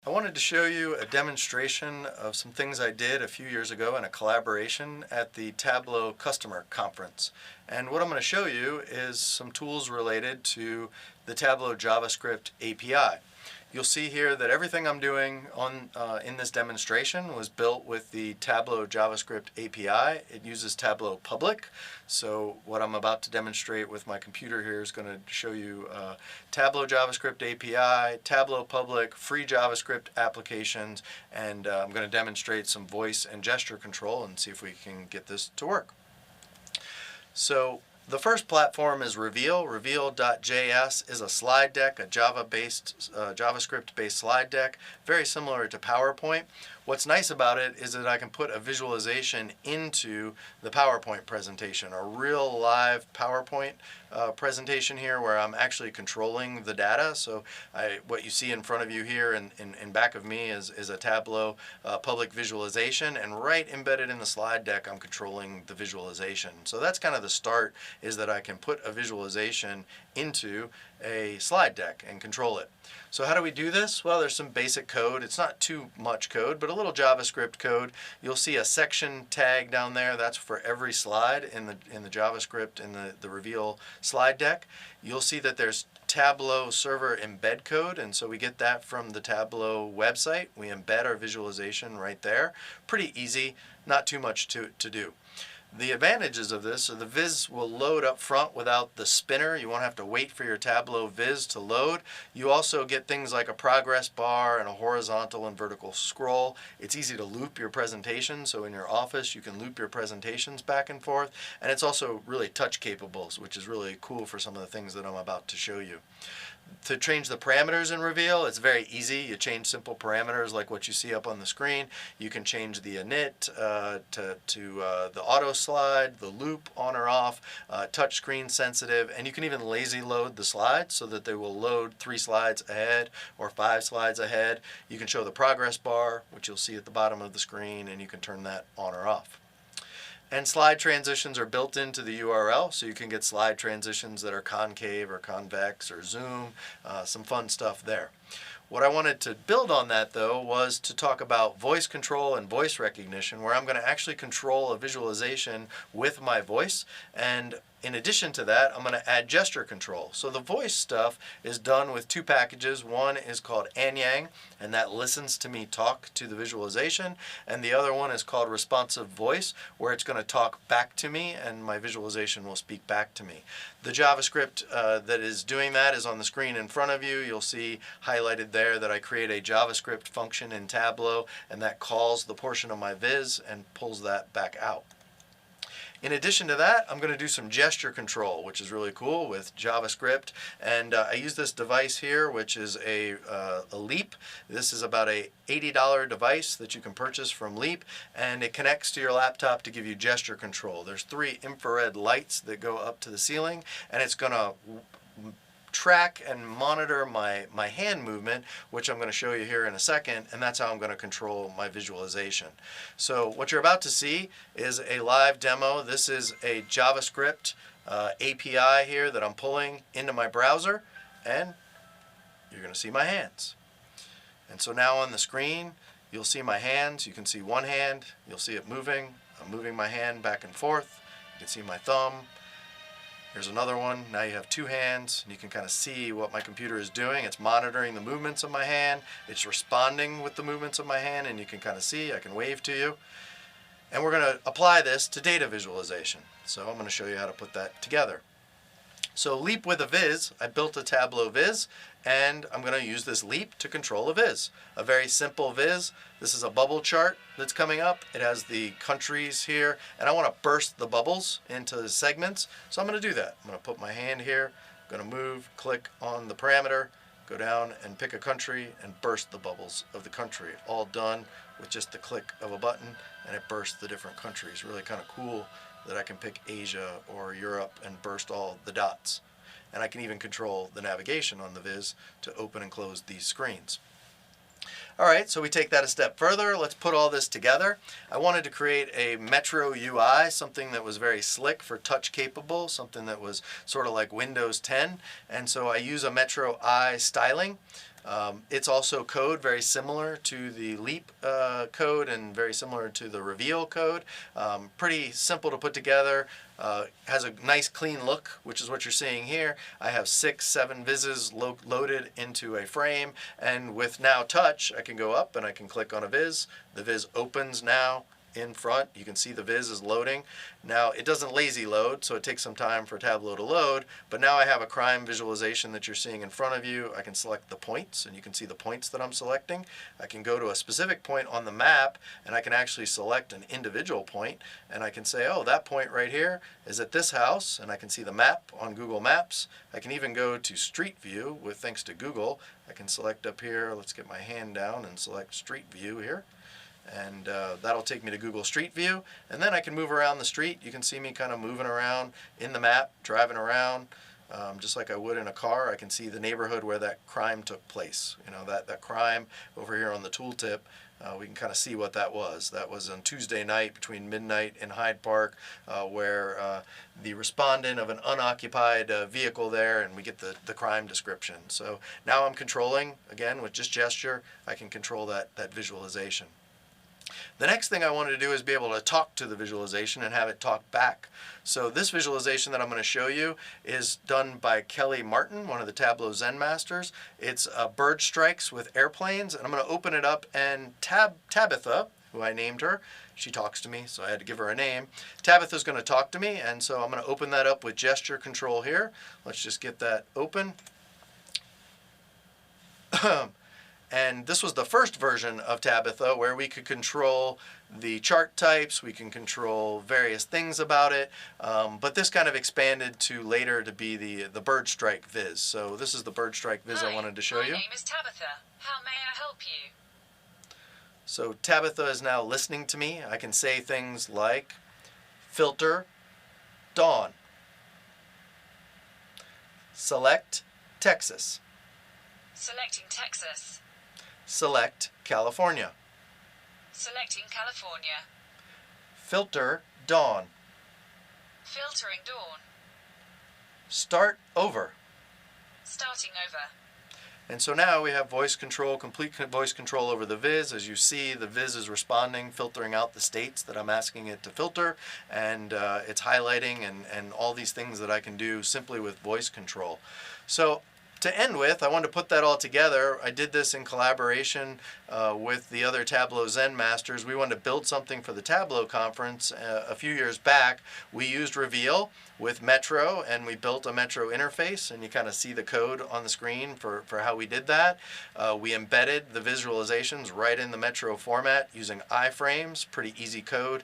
I wanted to show you a demonstration of some things I did a few years ago in a collaboration at the Tableau Customer Conference. And what I'm going to show you is some tools related to the Tableau JavaScript API. You'll see here that everything I'm doing in this demonstration was built with the Tableau JavaScript API. It uses Tableau Public. So what I'm about to demonstrate with my computer here is going to show you Tableau JavaScript API, Tableau Public, free JavaScript applications, and I'm going to demonstrate some voice and gesture control and see if we can get this to work. So the first platform is Reveal. Reveal.js is a slide deck, a JavaScript-based slide deck, very similar to PowerPoint. What's nice about it is that I can put a visualization into the PowerPoint presentation, a real live PowerPoint presentation here where I'm actually controlling the data. So what you see in front of you here and in back of me is a Tableau public visualization, and right embedded in the slide deck I'm controlling the visualization. So that's kind of the start, is that I can put a visualization into a slide deck and control it. So how do we do this? Well, there's some basic code. It's not too much code, but a little JavaScript code. You'll see a section tag down there. That's for every slide in the JavaScript in the Reveal slide deck. You'll see that there's Tableau server embed code, and so we get that from the Tableau website. We embed our visualization right there. Pretty easy, not too much to do. The advantages of this are the viz will load up front without the spinner. You won't have to wait for your Tableau viz to load. You also get things like a progress bar and a horizontal and vertical scroll. It's easy to loop your presentation, so in your office you can loop your presentations back and forth. And it's also really touch capable, which is really cool for some of the things that I'm about to show you. To change the parameters in Reveal, it's very easy. You change simple parameters like what you see up on the screen. You can change the init to the auto slide, the loop on or off, touch screen sensitive, and you can even lazy load the slides so that they will load 3 slides ahead or 5 slides ahead. You can show the progress bar, which you'll see at the bottom of the screen, and you can turn that on or off. And slide transitions are built into the URL, so you can get slide transitions that are concave or convex or zoom, some fun stuff there. What I wanted to build on that, though, was to talk about voice control and voice recognition, where I'm going to actually control a visualization with my voice. And in addition to that, I'm going to add gesture control. So the voice stuff is done with 2 packages. One is called Anya, and that listens to me talk to the visualization. And the other one is called responsive voice, where it's going to talk back to me and my visualization will speak back to me. The JavaScript that is doing that is on the screen in front of you. You'll see highlighted there that I create a JavaScript function in Tableau, and that calls the portion of my viz and pulls that back out. In addition to that, I'm going to do some gesture control, which is really cool with JavaScript. And I use this device here, which is a Leap. This is about a $80 device that you can purchase from Leap, and it connects to your laptop to give you gesture control. There's 3 infrared lights that go up to the ceiling, and it's going to track and monitor my hand movement, which I'm going to show you here in a second, and that's how I'm going to control my visualization. So what you're about to see is a live demo. This is a JavaScript API here that I'm pulling into my browser, and you're going to see my hands. And so now on the screen you'll see my hands. You can see one hand, you'll see it moving. I'm moving my hand back and forth. You can see my thumb. Here's another one. Now you have 2 hands, and you can kind of see what my computer is doing. It's monitoring the movements of my hand. It's responding with the movements of my hand, and you can kind of see, I can wave to you. And we're going to apply this to data visualization. So I'm going to show you how to put that together. So Leap with a viz, I built a Tableau viz, and I'm going to use this Leap to control a viz. A very simple viz. This is a bubble chart that's coming up. It has the countries here, and I want to burst the bubbles into segments. So I'm going to do that. I'm going to put my hand here, I'm going to move, click on the parameter, go down and pick a country and burst the bubbles of the country. All done with just the click of a button, and it bursts the different countries. Really kind of cool that I can pick Asia or Europe and burst all the dots. And I can even control the navigation on the viz to open and close these screens. Alright, so we take that a step further. Let's put all this together. I wanted to create a Metro UI, something that was very slick for touch capable, something that was sort of like Windows 10. And so I use a Metro I styling. It's also code very similar to the Leap code and very similar to the Reveal code. Pretty simple to put together. Has a nice clean look, which is what you're seeing here. I have 6, 7 vises loaded into a frame, and with Now Touch, I can go up and I can click on a viz. The viz opens now in front. You can see the viz is loading. Now it doesn't lazy load, so it takes some time for Tableau to load, but now I have a crime visualization that you're seeing in front of you. I can select the points, and you can see the points that I'm selecting. I can go to a specific point on the map, and I can actually select an individual point, and I can say, oh, that point right here is at this house, and I can see the map on Google Maps. I can even go to Street View with, thanks to Google. I can select up here, let's get my hand down and select Street View here. And that'll take me to Google Street View, and then I can move around the street. You can see me kind of moving around in the map, driving around, just like I would in a car. I can see the neighborhood where that crime took place. You know, that crime over here on the tooltip, we can kind of see what that was. That was on Tuesday night between midnight and Hyde Park, where the respondent of an unoccupied vehicle there, and we get the crime description. So now I'm controlling, again, with just gesture, I can control that visualization. The next thing I wanted to do is be able to talk to the visualization and have it talk back. So this visualization that I'm going to show you is done by Kelly Martin, one of the Tableau Zen masters. It's bird strikes with airplanes, and I'm going to open it up, and Tabitha, who I named her, she talks to me, so I had to give her a name. Tabitha's going to talk to me, and so I'm going to open that up with gesture control here. Let's just get that open. And this was the first version of Tabitha, where we could control the chart types, we can control various things about it, but this kind of expanded to later to be the bird strike viz. So this is the bird strike viz I wanted to show you. My name is Tabitha. How may I help you? So Tabitha is now listening to me. I can say things like, filter, dawn. Select Texas. Selecting Texas. Select California. Selecting California. Filter dawn. Filtering dawn. Start over. Starting over. And so now we have voice control, complete voice control over the viz. As you see, the viz is responding, filtering out the states that I'm asking it to filter, and it's highlighting and all these things that I can do simply with voice control. So to end with, I wanted to put that all together. I did this in collaboration with the other Tableau Zen masters. We wanted to build something for the Tableau Conference a few years back. We used Reveal with Metro, and we built a Metro interface, and you kind of see the code on the screen for how we did that. We embedded the visualizations right in the Metro format using iframes, pretty easy code.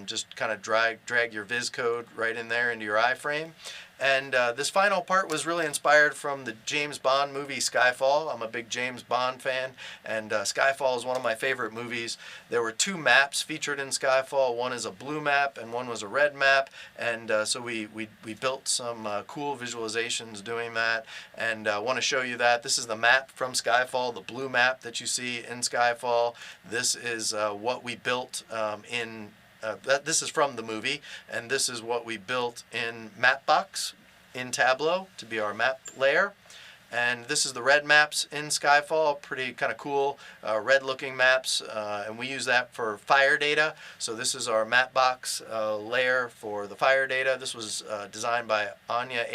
Just kind of drag your viz code right in there into your iframe. And this final part was really inspired from the James Bond movie Skyfall. I'm a big James Bond fan, and Skyfall is one of my favorite movies. There were 2 maps featured in Skyfall. One is a blue map and one was a red map, and so we built some cool visualizations doing that, and I want to show you that. This is the map from Skyfall, the blue map that you see in Skyfall. This is what we built this is from the movie, and this is what we built in Mapbox in Tableau to be our map layer. And this is the red maps in Skyfall, pretty kind of cool red looking maps, and we use that for fire data. So this is our Mapbox layer for the fire data. This was designed by Anya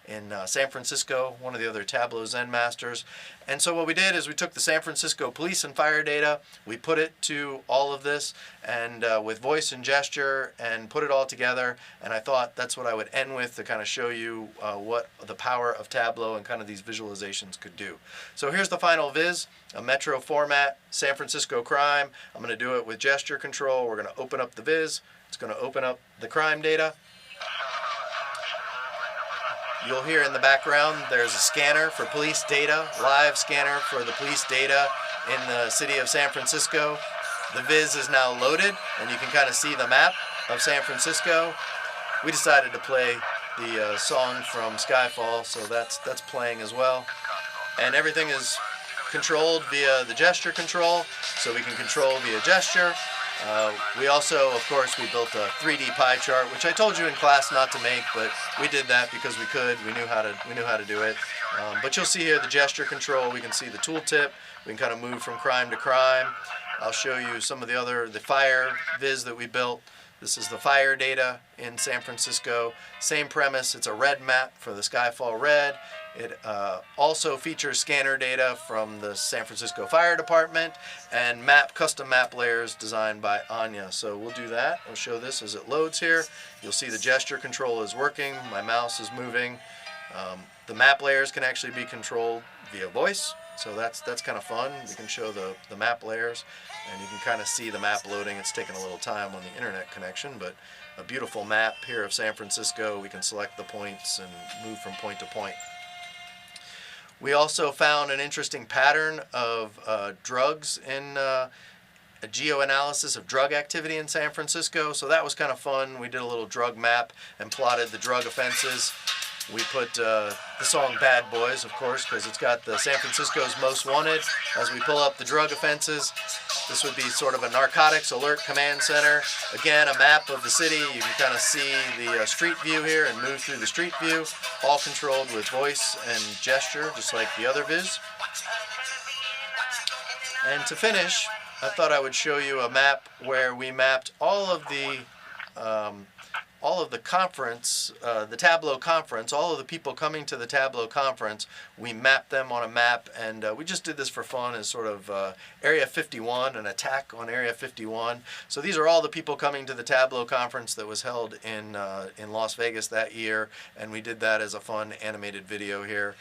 in San Francisco, one of the other Tableau Zen masters. And so what we did is we took the San Francisco police and fire data, we put it to all of this, and with voice and gesture, and put it all together. And I thought that's what I would end with to kind of show you what the power of Tableau and kind of these visualizations could do. So here's the final viz, a Metro format, San Francisco crime. I'm going to do it with gesture control. We're going to open up the viz. It's going to open up the crime data. You'll hear in the background there's a scanner for police data, live scanner for the police data in the city of San Francisco. The viz is now loaded, and you can kind of see the map of San Francisco. We decided to play the song from Skyfall, so that's playing as well. And everything is controlled via the gesture control, so we can control via gesture. We also, of course, we built a 3D pie chart, which I told you in class not to make, but we did that because we could. We knew how to do it. But you'll see here the gesture control. We can see the tooltip. We can kind of move from crime to crime. I'll show you some of the fire viz that we built. This is the fire data in San Francisco. Same premise. It's a red map for the Skyfall Red. It also features scanner data from the San Francisco Fire Department and custom map layers designed by Anya. So we'll do that. I'll show this as it loads here. You'll see the gesture control is working. My mouse is moving. The map layers can actually be controlled via voice. So that's kind of fun. We can show the map layers, and you can kind of see the map loading. It's taking a little time on the internet connection, but a beautiful map here of San Francisco. We can select the points and move from point to point. We also found an interesting pattern of drugs in a geoanalysis of drug activity in San Francisco. So that was kind of fun. We did a little drug map and plotted the drug offenses. We put the song Bad Boys, of course, because it's got the San Francisco's Most Wanted. As we pull up the drug offenses, this would be sort of a narcotics alert command center. Again, a map of the city. You can kind of see the street view here and move through the street view, all controlled with voice and gesture, just like the other viz. And to finish, I thought I would show you a map where we mapped all of the conference, the Tableau conference, all of the people coming to the Tableau conference, we mapped them on a map, and we just did this for fun as sort of Area 51, an attack on Area 51. So these are all the people coming to the Tableau conference that was held in Las Vegas that year, and we did that as a fun animated video here,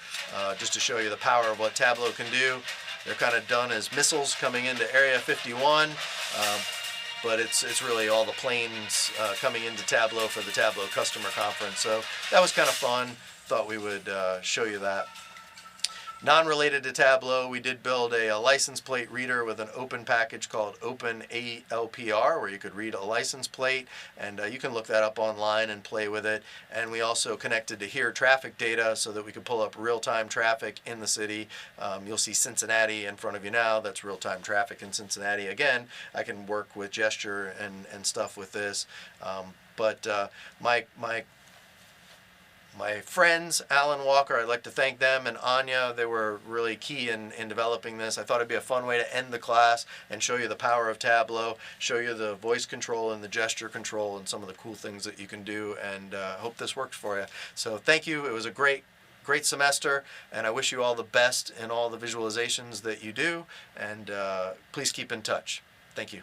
just to show you the power of what Tableau can do. They're kind of done as missiles coming into Area 51. But it's really all the planes coming into Tableau for the Tableau customer conference. So that was kind of fun. Thought we would show you that. Non-related to Tableau, we did build a license plate reader with an open package called OpenALPR, where you could read a license plate, and you can look that up online and play with it. And we also connected to here traffic data so that we could pull up real-time traffic in the city. You'll see Cincinnati in front of you now. That's real-time traffic in Cincinnati. Again, I can work with gesture and stuff with this. My friends, Allan Walker, I'd like to thank them, and Anya. They were really key in developing this. I thought it'd be a fun way to end the class and show you the power of Tableau, show you the voice control and the gesture control and some of the cool things that you can do, and hope this works for you. So thank you. It was a great semester, and I wish you all the best in all the visualizations that you do, and please keep in touch. Thank you.